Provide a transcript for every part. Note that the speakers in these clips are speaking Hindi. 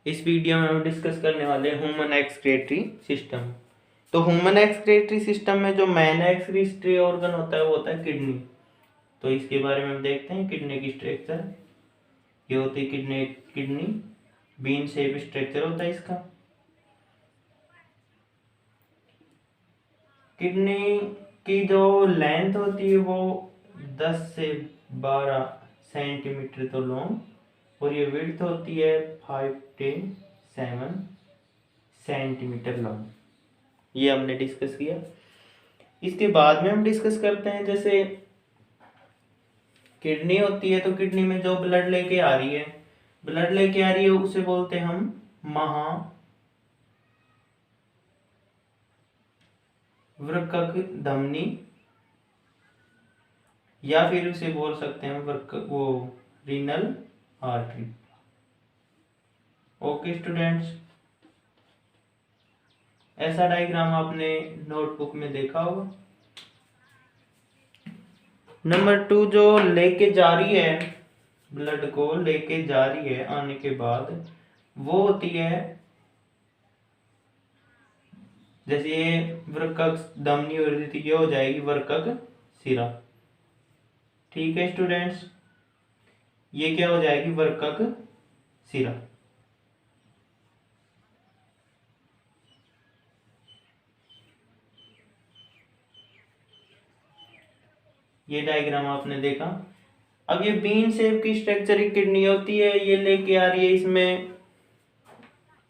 इस वीडियो में हम डिस्कस करने वाले हैं ह्यूमन एक्सक्रीटरी सिस्टम। तो ह्यूमन एक्सक्रीटरी सिस्टम में जो मेन एक्सक्रीटरी ऑर्गन होता है वो होता है किडनी। तो इसके बारे में हम देखते हैं किडनी की स्ट्रक्चर। ये होती है किडनी बीन शेप स्ट्रक्चर होता है इसका। किडनी की जो लेंथ होती है वो 10 से 12 सेंटीमीटर तो लॉन्ग, और ये विड्थ होती है 5 से 7 सेंटीमीटर लॉन्ग। ये हमने डिस्कस किया। इसके बाद में हम डिस्कस करते हैं, जैसे किडनी होती है तो किडनी में जो ब्लड लेके आ रही है उसे बोलते हैं हम महावृक्कक धमनी, या फिर उसे बोल सकते हैं वो रीनल आर्टरी। ओके स्टूडेंट्स, ऐसा डायग्राम आपने नोटबुक में देखा होगा। नंबर 2, जो लेके जा रही है ब्लड को लेके जा रही है आने के बाद, वो होती है, जैसे ये वृक्कक धमनी हो रही थी, ये हो जाएगी वृक्कक शिरा। ठीक है स्टूडेंट्स, ये क्या हो जाएगी वृक्कक शिरा। ये डायग्राम आपने देखा। अब ये बीन शेप की स्ट्रक्चर की किडनी होती है, ये लेके आ रही है, इसमें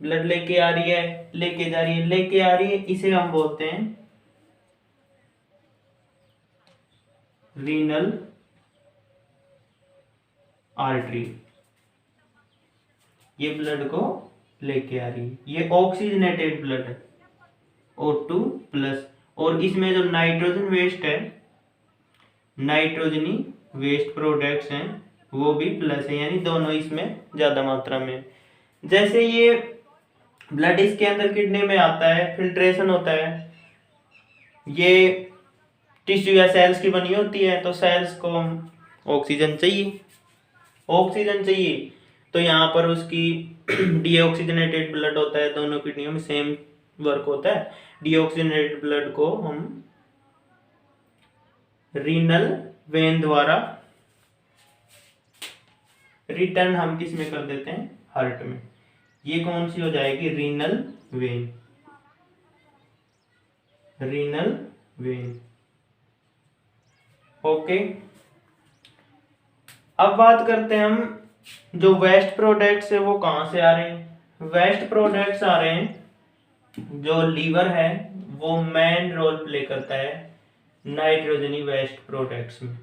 ब्लड लेके आ रही है, लेके जा रही है, लेके आ रही है, इसे हम बोलते हैं रीनल आर्टरी। ये ब्लड को लेके आ रही है, ये ऑक्सीजनेटेड ब्लड है O2 प्लस, और इसमें जो नाइट्रोजन वेस्ट है, नाइट्रोजनी वेस्ट प्रोडक्ट्स हैं, वो भी प्लस है, यानी दोनों इसमें ज्यादा मात्रा में। जैसे ये ब्लड इसके अंदर किडनी में आता है, फिल्ट्रेशन होता है, ये टिश्यू या सेल्स की बनी होती है, तो सेल्स को ऑक्सीजन चाहिए, तो यहाँ पर उसकी डीऑक्सीजनेटेड ब्लड होता है, दोनों किडनियों में सेम वर्क होता है। डीऑक्सीजनेटेड ब्लड को हम रीनल वेन द्वारा रिटर्न हम किस में कर देते हैं, हार्ट में। ये कौन सी हो जाएगी, renal vein, renal vein. Okay, अब बात करते हैं हम, जो वेस्ट प्रोडक्ट्स है वो कहां से आ रहे हैं। वेस्ट प्रोडक्ट्स आ रहे हैं, जो लीवर है वो मेन रोल प्ले करता है नाइट्रोजनी वेस्ट प्रोडक्ट्स में।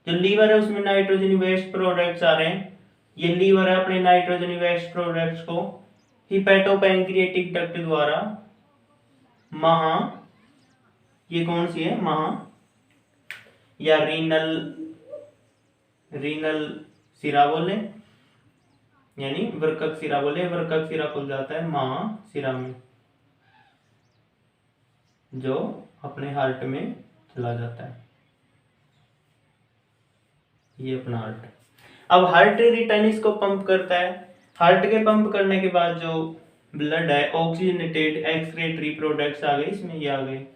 जो लीवर है उसमें नाइट्रोजनी वेस्ट प्रोडक्ट्स आ रहे हैं। ये लीवर है अपने नाइट्रोजनी वेस्ट प्रोडक्ट्स को हिपैटोपैंक्रियाटिक डक्ट द्वारा ये कौन सी है, या रीनल सिरा बोले, यानी वृक्कक सिरा बोले, वृक्कक सिरा खुल जाता है महाशिरा में, जो अपने हार्ट में चला जाता है। ये अपना हार्ट। अब हार्ट रिटर्न इसको पंप करता है। हार्ट के पंप करने के बाद जो ब्लड है, ऑक्सीजनेटेड एक्सक्रीटरी प्रोडक्ट्स आ गए इसमें, ये आ गए,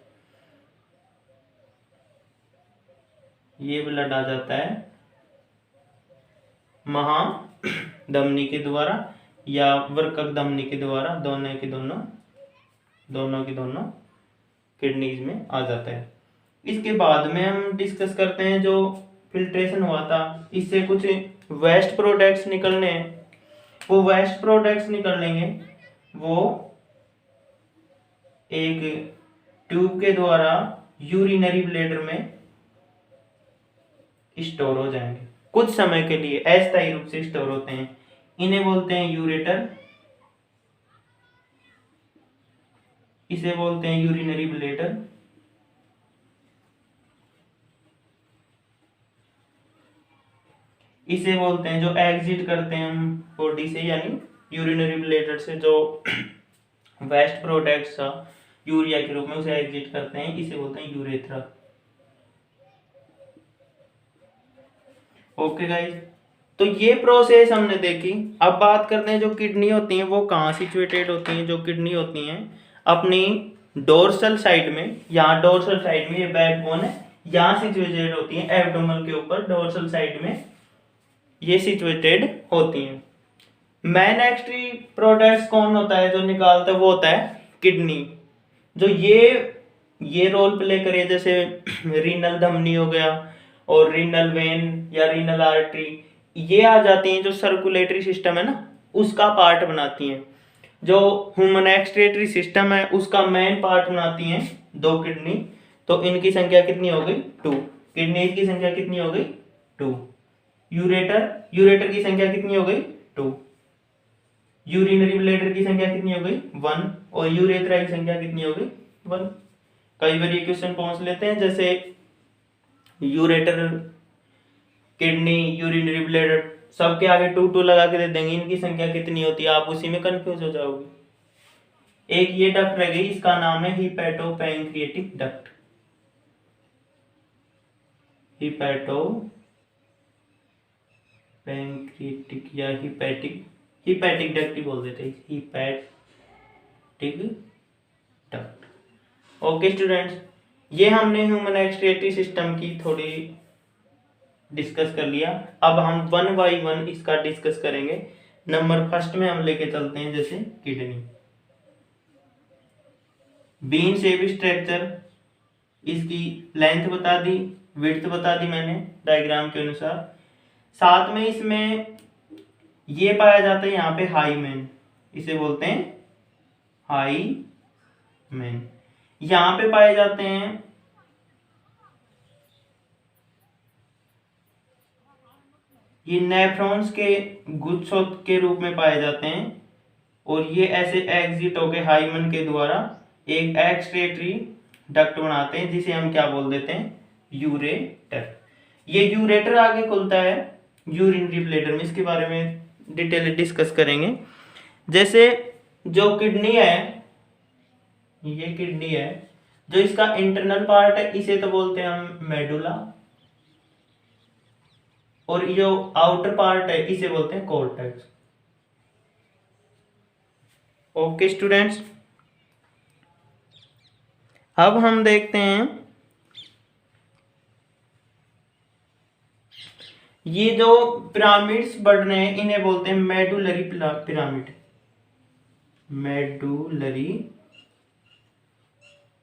ये ब्लड आ जाता है महाधमनी के द्वारा या वृक्कक धमनी के द्वारा, दोनों की दोनों किडनीज में आ जाता है। इसके बाद में हम डिस्कस करते हैं, जो फिल्ट्रेशन हुआ था, इससे कुछ वेस्ट प्रोडक्ट्स निकलने हैं। वो वेस्ट प्रोडक्ट्स निकलेंगे, वो एक ट्यूब के द्वारा यूरिनरी ब्लैडर में स्टोर हो जाएंगे, कुछ समय के लिए अस्थायी रूप से स्टोर होते हैं। इन्हें बोलते हैं यूरेटर, इसे बोलते हैं यूरिनरी ब्लैडर। इसे बोलते हैं, जो एग्जिट करते हैं हम बॉडी से, यानी यूरिनरी ब्लैडर से जो वेस्ट प्रोडक्ट्स यूरिया के रूप में उसे एग्जिट करते हैं, इसे बोलते हैं यूरेथ्रा। ओके गाइस, तो ये प्रोसेस हमने देखी। अब बात करते हैं जो किडनी होती हैं वो कहाँ सिचुएटेड होती हैं। जो किडनी होती हैं अपनी डोर्सल साइड में, यहाँ डोर्सल साइड में ये बैकबोन है, यहाँ सिचुएटेड होती हैं एब्डोमेन के ऊपर डोर्सल साइड में ये सिचुएटेड होती हैं। मैन एक्सट्री प्रोडक्ट्स कौन होता है जो निकालता है, वो होता है किडनी। जो ये रोल प्ले करे, जैसे रीनल धमनी हो गया और रीनल वेन या रीनल आर्टरी, ये आ जाती हैं जो सर्कुलेटरी सिस्टम है ना उसका पार्ट बनाती हैं। जो ह्यूमन एक्सक्रीटरी सिस्टम है उसका मेन पार्ट बनाती हैं दो किडनी। तो इनकी संख्या कितनी हो गई? 2। किडनी की संख्या कितनी हो गई? 2। यूरेटर की संख्या कितनी हो गई? 2। यूरिनरी ब्लैडर की संख्या कितनी हो गई? 1। और यूरेथ्रा की संख्या कितनी हो गई? 1। कई बार ये क्वेश्चन पहुंच लेते हैं, जैसे यूरेटर, किडनी, यूरिनरी ब्लैडर सबके आगे 2 लगा के दे देंगे, इनकी संख्या कितनी होती है, आप उसी में कंफ्यूज हो जाओगे। एक ये डक्ट रह गई, इसका नाम है हिपैटोपैंक्रियाटिक डक्ट। हिपैटोपैंक्रियाटिक या हिपैटिक डक्ट ही बोल देते हैं, हिपैटिक डक्ट। ओके स्टूडेंट्स, ये हमने ह्यूमन एक्सक्रीटरी सिस्टम की थोड़ी डिस्कस कर लिया। अब हम 1 बाई 1 इसका डिस्कस करेंगे। नंबर फर्स्ट में हम लेके चलते हैं जैसे किडनी। बीन शेप स्ट्रक्चर, इसकी लेंथ बता दी, विड्थ बता दी मैंने डायग्राम के अनुसार। साथ में इसमें ये पाया जाता है यहाँ पे हाईमेन, इसे बोलते हैं हाईमेन। यहाँ पे पाए जाते हैं ये नेफ्रॉन्स के गुच्छों के रूप में पाए जाते हैं, और ये ऐसे एग्जिट होके हाईमन के द्वारा एक एक्सक्रीटरी डक्ट बनाते हैं जिसे हम क्या बोल देते हैं? यूरेटर। ये यूरेटर आगे खुलता है यूरिनरी ब्लैडर में, इसके बारे में डिटेल डिस्कस करेंगे। जैसे जो किडनी है, ये किडनी है, जो इसका इंटरनल पार्ट है इसे तो बोलते हैं हम मेडुला, और जो आउटर पार्ट है इसे बोलते हैं कॉर्टेक्स। ओके स्टूडेंट्स, अब हम देखते हैं ये जो पिरामिड्स बढ़ रहे हैं इन्हें बोलते हैं मेडुलरी पिरामिड। Medullary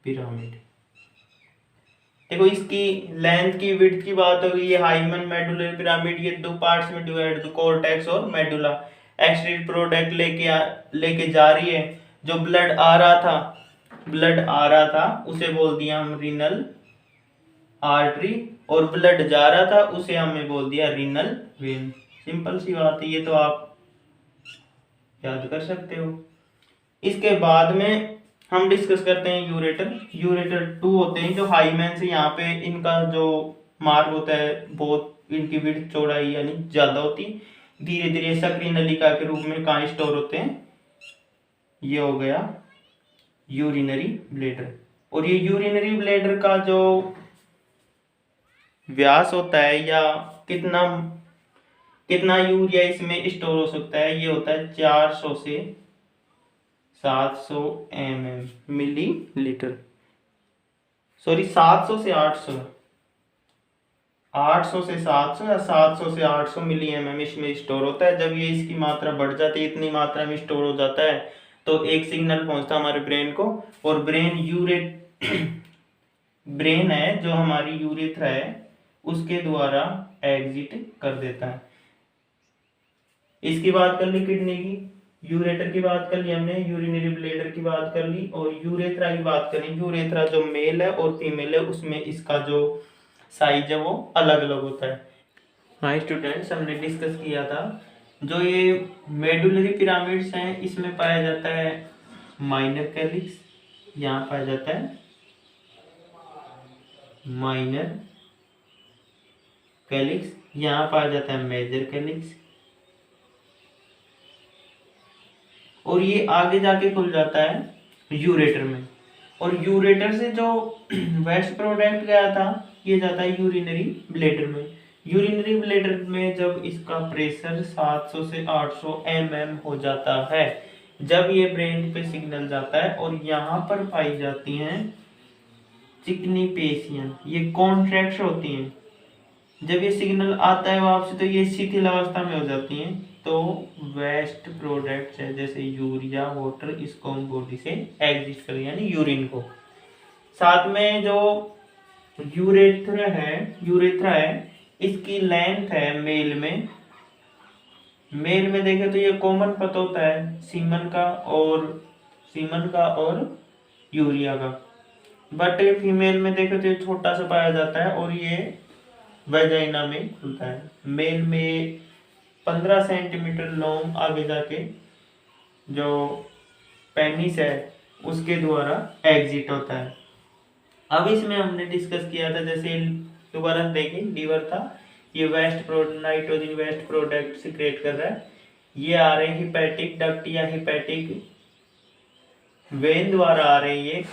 pyramid. देखो इसकी लेंथ की विड्थ की बात होगी, ये हाइमन मेडुलरी पिरामिड, ये 2 पार्ट्स में डिवाइड, कॉर्टेक्स और मेडुला। एक्सक्रीट प्रोडक्ट लेके जा रही है। जो ब्लड आ रहा था उसे बोल दिया हम रीनल आर्टरी, और ब्लड जा रहा था उसे हमने बोल दिया रीनल वेन। सिंपल सी बात है, ये तो आप याद कर सकते हो। इसके बाद में हम डिस्कस करते हैं यूरेटर 2 होते हैं जो हाईमैन से, यहाँ पे इनका जो मार्ग होता है बहुत, इनकी विड्थ चौड़ाई यानी ज्यादा होती, धीरे धीरे सक्रिय नलिका के रूप में कहाँ स्टोर होते हैं? ये हो गया यूरिनरी ब्लैडर। और ये यूरिनरी ब्लैडर का जो व्यास होता है या कितना यूरिया इसमें स्टोर हो सकता है, ये होता है 400 से 700 मिलीलीटर। सॉरी 700 से 800, 800 से 700 या 700 से 800 मिली इसमें स्टोर होता है। जब ये इसकी मात्रा बढ़ जाती है, इतनी मात्रा में स्टोर हो जाता है, तो एक सिग्नल पहुंचता है हमारे ब्रेन को, और ब्रेन है जो हमारी यूरेथ्रा है उसके द्वारा एग्जिट कर देता है। इसकी बात कर ली किडनी की, यूरेटर की बात कर ली हमने, यूरिनरी ब्लैडर की बात कर ली, और यूरेथ्रा की बात करें। यूरेथ्रा जो मेल है और फीमेल है उसमें इसका जो साइज है वो अलग अलग होता है। हाँ स्टूडेंट्स, हमने डिस्कस किया था जो ये मेडुलरी पिरामिड्स हैं इसमें पाया जाता है माइनर कैलिक्स, यहाँ पाया जाता है माइनर कैलिक्स, यहाँ पाया जाता है मेजर कैलिक्स, और ये आगे जाके खुल जाता है यूरेटर में। और यूरेटर से जो वेस्ट प्रोडक्ट गया था ये जाता है यूरिनरी ब्लैडर में। यूरिनरी ब्लैडर में जब इसका प्रेशर 700 से 800 mm हो जाता है, जब ये ब्रेन पे सिग्नल जाता है और यहाँ पर पाई जाती हैं चिकनी पेशियां, ये कॉन्ट्रैक्ट होती हैं। जब ये सिग्नल आता है वापस तो ये शिथिल अवस्था में हो जाती हैं। तो वेस्ट प्रोडक्ट्स है जैसे यूरिया, वाटर, इसको हम बॉडी से एग्जिट करें यानी यूरिन को। साथ में जो यूरेथ्रा है इसकी लेंथ है मेल में देखे तो ये कॉमन पता होता है सीमन का और यूरिया का, बट फीमेल में देखे तो ये छोटा सा पाया जाता है और ये वेजाइना में खुलता है। मेल में 15 सेंटीमीटर लॉन्ग आगे जाके जो पेनिस है उसके द्वारा एग्जिट होता है। अब इसमें हमने डिस्कस किया था, जैसे दोबारा देखें, लीवर था, ये नाइट्रोजन वेस्ट प्रोडक्ट सिक्रेट कर रहा है। ये आ रहे हैं हिपैटिक डक्ट या हिपैटिक वेन द्वारा आ रहे हैं, ये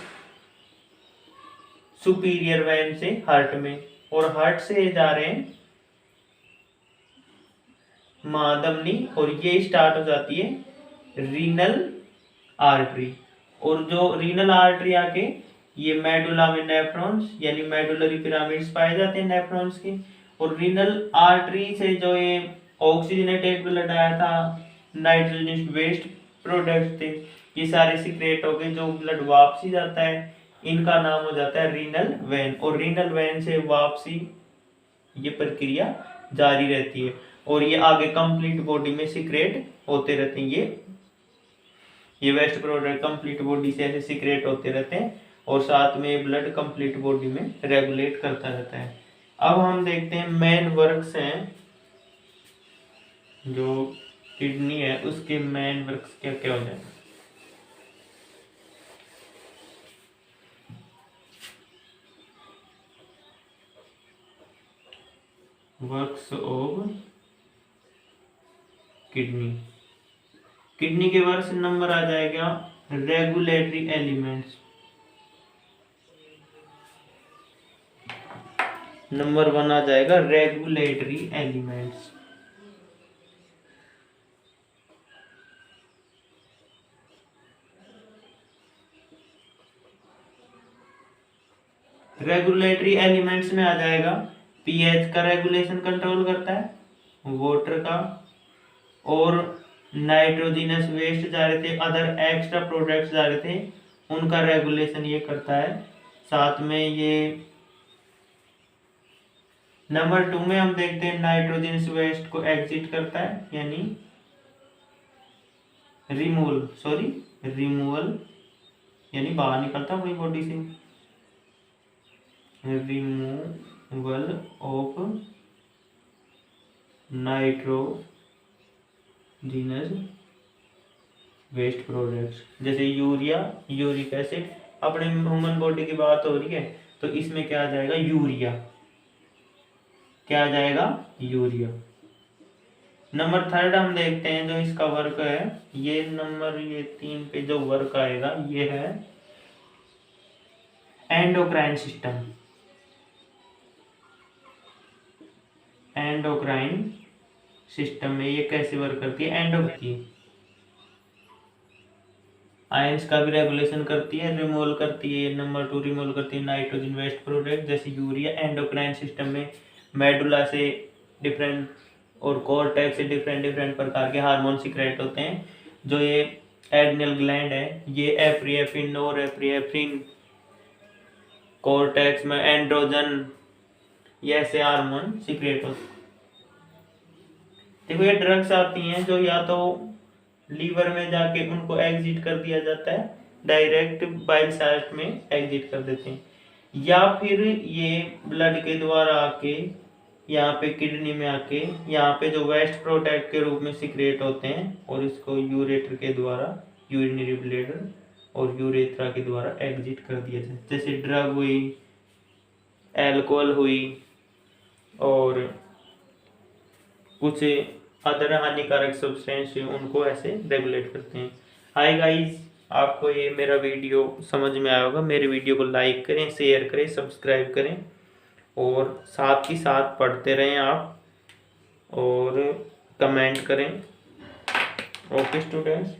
सुपीरियर वेन से हार्ट में, और हार्ट से जा रहे हैं महाधमनी, और ये स्टार्ट हो जाती है रीनल आर्टरी। और जो रीनल आर्टरी आके ये मेडुला में नेफ्रॉन्स यानी मेडुलरी पिरामिड्स पाए जाते हैं नेफ्रॉन्स के, और रीनल आर्टरी से जो ये ऑक्सीजनेटेड ब्लड आया था, नाइट्रोजन वेस्ट प्रोडक्ट थे, ये सारे सिक्रेट हो गए, जो ब्लड वापसी जाता है इनका नाम हो जाता है रीनल वेन, और रीनल वेन से वापसी ये प्रक्रिया जारी रहती है और ये आगे कंप्लीट बॉडी में सिक्रेट होते रहते हैं। ये वेस्ट प्रोडक्ट कंप्लीट बॉडी से ऐसे सिक्रेट होते रहते हैं और साथ में ब्लड कंप्लीट बॉडी में रेगुलेट करता रहता है। अब हम देखते हैं मेन वर्क्स हैं, जो किडनी है उसके मेन वर्क्स क्या क्या हो जाएंगे। वर्क्स ऑफ किडनी के वर्क्स नंबर आ जाएगा रेगुलेटरी एलिमेंट्स, नंबर 1 आ जाएगा रेगुलेटरी एलिमेंट्स। रेगुलेटरी एलिमेंट्स में आ जाएगा पीएच का रेगुलेशन कंट्रोल करता है, वाटर का, और नाइट्रोजिनस वेस्ट जा रहे थे, अदर एक्स्ट्रा प्रोडक्ट्स जा रहे थे, उनका रेगुलेशन ये करता है। साथ में ये नंबर 2 में हम देखते हैं नाइट्रोजिनस वेस्ट को एग्जिट करता है यानी रिमूवल यानी बाहर निकलता है अपनी बॉडी से, removal of nitrogenous waste products, जैसे यूरिक एसिड। अपने ह्यूमन बॉडी की बात हो रही है तो इसमें क्या आ जाएगा, यूरिया। नंबर 3 हम देखते हैं जो इसका वर्क है, ये नंबर 3 पे जो वर्क आएगा ये है एंडोक्राइन सिस्टम में ये कैसे वर्क करती है, आयंस का भी रेगुलेशन करती है, रिमूवल करती है। नंबर 2 रिमूवल करती है नाइट्रोजन वेस्ट प्रोडक्ट जैसे यूरिया। एंडोक्राइन सिस्टम में मेडुला से डिफरेंट और कॉर्टेक्स से डिफरेंट प्रकार के हार्मोन सिक्रेट होते हैं। जो ये एड्रिनल ग्लैंड है ये एप्रिनेफ्रिन, नोरेप्रिनेफ्रिन, कॉर्टेक्स में एंड्रोजन, ये ऐसे हार्मोन सिक्रेट होते हैं। देखो ये ड्रग्स आती हैं जो या तो लीवर में जाके उनको एग्जिट कर दिया जाता है, डायरेक्ट बाइल साल्ट में एग्जिट कर देते हैं, या फिर ये ब्लड के द्वारा आके यहाँ पे किडनी में आके यहाँ पे जो वेस्ट प्रोडक्ट के रूप में सिक्रेट होते हैं और इसको यूरेटर के द्वारा, यूरिनरी ब्लैडर और यूरेथ्रा के द्वारा एग्जिट कर दिया जाता है। जैसे ड्रग हुई, एल्कोहल हुई और कुछ अदर हानिकारक सब्सटेंस उनको ऐसे रेगुलेट करते हैं। हाय गाइस, आपको ये मेरा वीडियो समझ में आया होगा। मेरे वीडियो को लाइक करें, शेयर करें, सब्सक्राइब करें और साथ ही साथ पढ़ते रहें आप और कमेंट करें। Okay students.